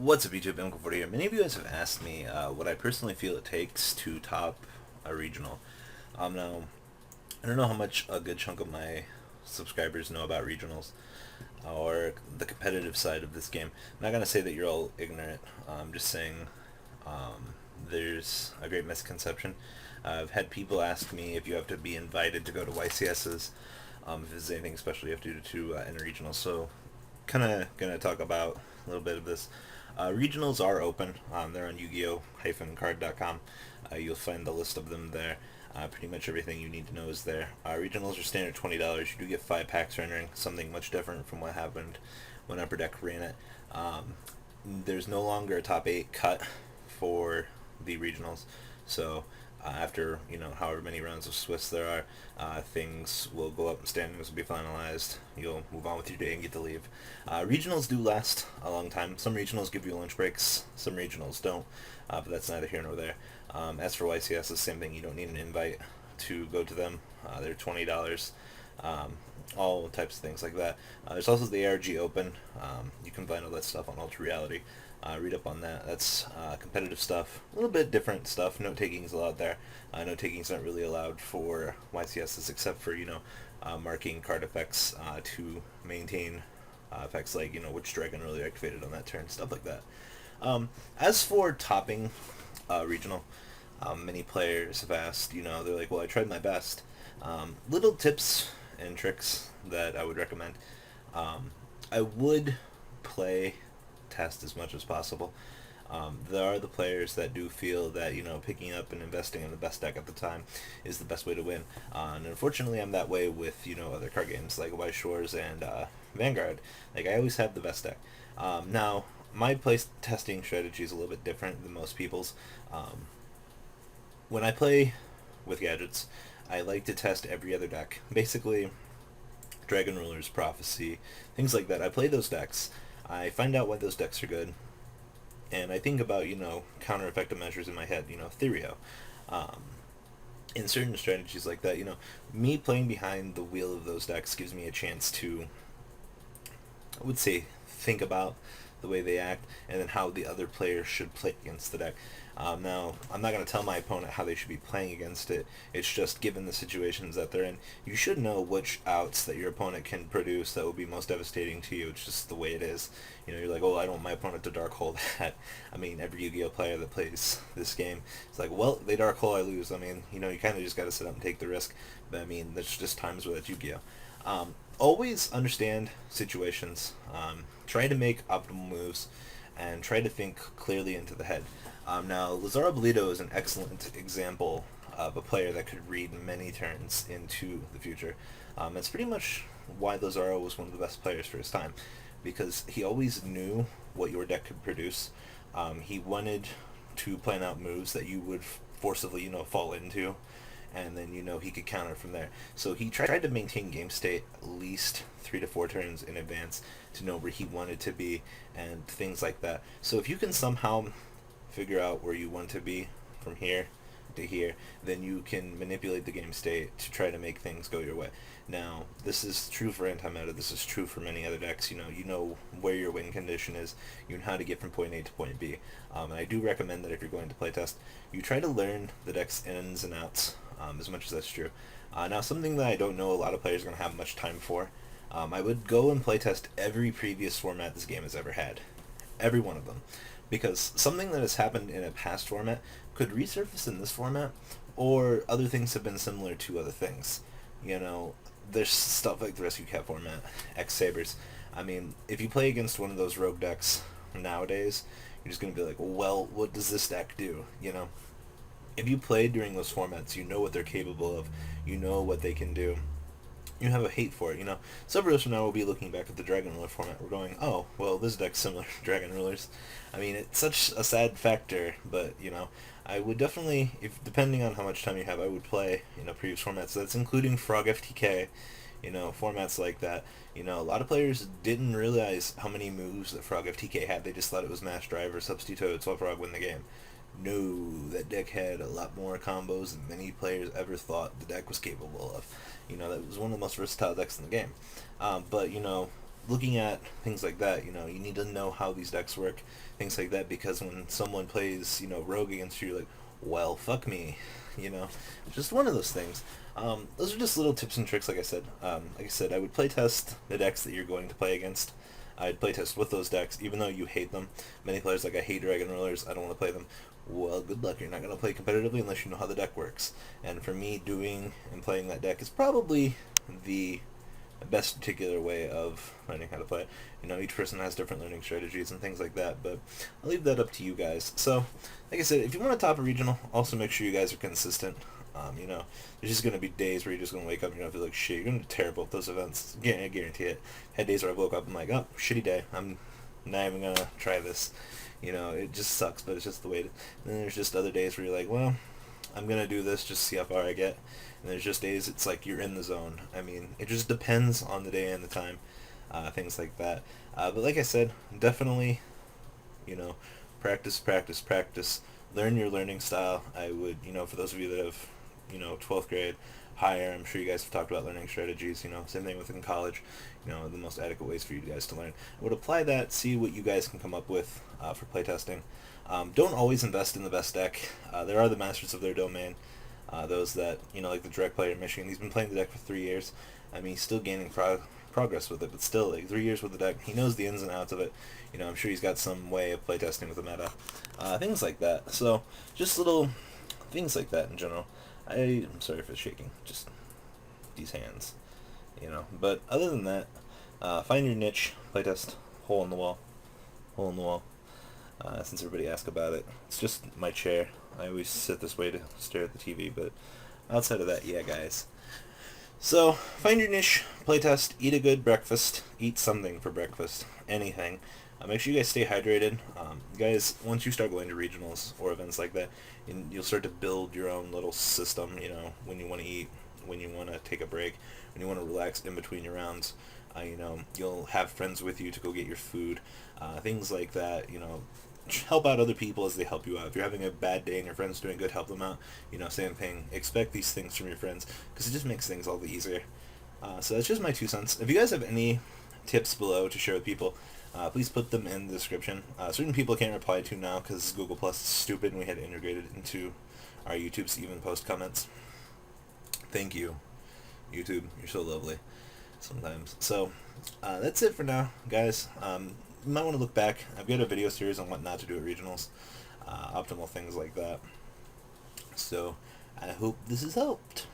What's up, YouTube? I'm Qualifers here. Many of you guys have asked me what I personally feel it takes to top a regional. Now, I don't know how much a good chunk of my subscribers know about regionals or the competitive side of this game. I'm not going to say that you're all ignorant. I'm just saying there's a great misconception. I've had people ask me if you have to be invited to go to YCS's, if there's anything special you have to do to enter regionals. So, kind of going to talk about a little bit of this. Regionals are open. They're on Yugioh-card.com. You'll find the list of them there. Pretty much everything you need to know is there. Regionals are standard $20. You do get 5 packs for entering, something much different from what happened when Upper Deck ran it. There's no longer a top 8 cut for the regionals, so after however many rounds of Swiss there are, things will go up and standings will be finalized. You'll move on with your day and get to leave. Regionals do last a long time. Some regionals give you lunch breaks, some regionals don't, but that's neither here nor there. As for YCS, it's the same thing. You don't need an invite to go to them. They're $20. All types of things like that. There's also the ARG Open. You can find all that stuff on Ultra Reality. Read up on that. That's competitive stuff. A little bit different stuff. Note-taking is allowed there. Note-taking is not really allowed for YCSs except for, marking card effects to maintain effects like, which dragon really activated on that turn, stuff like that. As for topping regional, many players have asked, they're like, well, I tried my best. Little tips and tricks that I would recommend. I would play test as much as possible. There are the players that do feel that picking up and investing in the best deck at the time is the best way to win, and unfortunately I'm that way with other card games like White Shores and Vanguard. Like, I always have the best deck. Now my play testing strategy is a little bit different than most people's. When I play with gadgets, I like to test every other deck, basically Dragon Rulers, Prophecy, things like that. I play those decks, I find out why those decks are good, and I think about, counter-effective measures in my head, Therio. In certain strategies like that, me playing behind the wheel of those decks gives me a chance to, I would say, think about the way they act, and then how the other players should play against the deck. Now, I'm not going to tell my opponent how they should be playing against it. It's just, given the situations that they're in, you should know which outs that your opponent can produce that will be most devastating to you. It's just the way it is. You're like, oh, I don't want my opponent to Dark Hole that. I mean, every Yu-Gi-Oh player that plays this game, it's like, well, they Dark Hole, I lose. I mean, you kind of just got to sit up and take the risk. But, I mean, there's just times where that's Yu-Gi-Oh. Always understand situations. Try to make optimal moves, and try to think clearly into the head. Now, Lazaro Bolito is an excellent example of a player that could read many turns into the future. That's pretty much why Lazaro was one of the best players for his time, because he always knew what your deck could produce. He wanted to plan out moves that you would forcibly, fall into, and then he could counter from there. So he tried to maintain game state at least 3 to 4 turns in advance to know where he wanted to be and things like that. So if you can somehow figure out where you want to be from here to here, then you can manipulate the game state to try to make things go your way. Now, this is true for anti-meta, this is true for many other decks. You know where your win condition is, you know how to get from point A to point B. And I do recommend that if you're going to playtest, you try to learn the deck's ins and outs, as much as that's true. Now, something that I don't know a lot of players are going to have much time for, I would go and playtest every previous format this game has ever had. Every one of them. Because something that has happened in a past format could resurface in this format, or other things have been similar to other things. There's stuff like the Rescue Cat format, X-Sabers. I mean, if you play against one of those rogue decks nowadays, you're just going to be like, well, what does this deck do? If you played during those formats, you know what they're capable of, you know what they can do. You have a hate for it, Several years from now, we'll be looking back at the Dragon Ruler format. We're going, oh, well, this deck's similar to Dragon Rulers. I mean, it's such a sad factor, but, I would definitely, if depending on how much time you have, I would play, previous formats. That's including Frog FTK, formats like that. A lot of players didn't realize how many moves that Frog FTK had. They just thought it was Mash Drive or Substitute Toad, so Frog win the game. No, that deck had a lot more combos than many players ever thought the deck was capable of. That was one of the most versatile decks in the game. But, looking at things like that, you know, you need to know how these decks work, things like that, because when someone plays, you know, Rogue against you, you're like, well, fuck me, you know, just one of those things. Those are just little tips and tricks, like I said. I would playtest the decks that you're going to play against. I'd playtest with those decks, even though you hate them. Many players like, I hate Dragon Rulers, I don't want to play them. Well, good luck. You're not going to play competitively unless you know how the deck works. And for me, doing and playing that deck is probably the best particular way of learning how to play it. You know, each person has different learning strategies and things like that, but I'll leave that up to you guys. So, like I said, if you want to top a regional, also make sure you guys are consistent. You know, there's just going to be days where you're just going to wake up and you're going to feel like shit. You're going to be terrible at those events. I guarantee it. I had days where I woke up and I'm like, oh, shitty day. I'm not even going to try this. You know, it just sucks, but it's just the way it is. And then there's just other days where you're like, well, I'm going to do this just to see how far I get. And there's just days it's like you're in the zone. I mean, it just depends on the day and the time, things like that. But like I said, definitely, you know, practice, practice, practice. Learn your learning style. I would, you know, for those of you that have, you know, 12th grade, higher, I'm sure you guys have talked about learning strategies, you know, same thing within college, you know, the most adequate ways for you guys to learn. I would apply that, see what you guys can come up with for playtesting. Don't always invest in the best deck. There are the masters of their domain, those that, you know, like the direct player in Michigan, he's been playing the deck for 3 years. I mean, he's still gaining progress with it, but still, like, 3 years with the deck, he knows the ins and outs of it. You know, I'm sure he's got some way of playtesting with the meta. Things like that. So, just little things like that in general. I'm sorry for shaking, just these hands, you know. But other than that, find your niche, playtest, hole in the wall. Hole in the wall. Since everybody asked about it. It's just my chair. I always sit this way to stare at the TV, but outside of that, yeah, guys. So, find your niche, playtest, eat a good breakfast, eat something for breakfast, anything. Make sure you guys stay hydrated. Guys, once you start going to regionals or events like that, you'll start to build your own little system, you know, when you want to eat, when you want to take a break, when you want to relax in between your rounds. You know, you'll have friends with you to go get your food, things like that, you know. Help out other people as they help you out. If you're having a bad day and your friend's doing good, help them out. You know, same thing. Expect these things from your friends because it just makes things all the easier. So that's just my 2 cents. If you guys have any tips below to share with people, please put them in the description. Certain people can't reply to now because Google Plus is stupid and we had to integrate it into our YouTube so even post comments. Thank you, YouTube. You're so lovely sometimes. So that's it for now, guys. You might want to look back. I've got a video series on what not to do at regionals, optimal things like that. So I hope this has helped.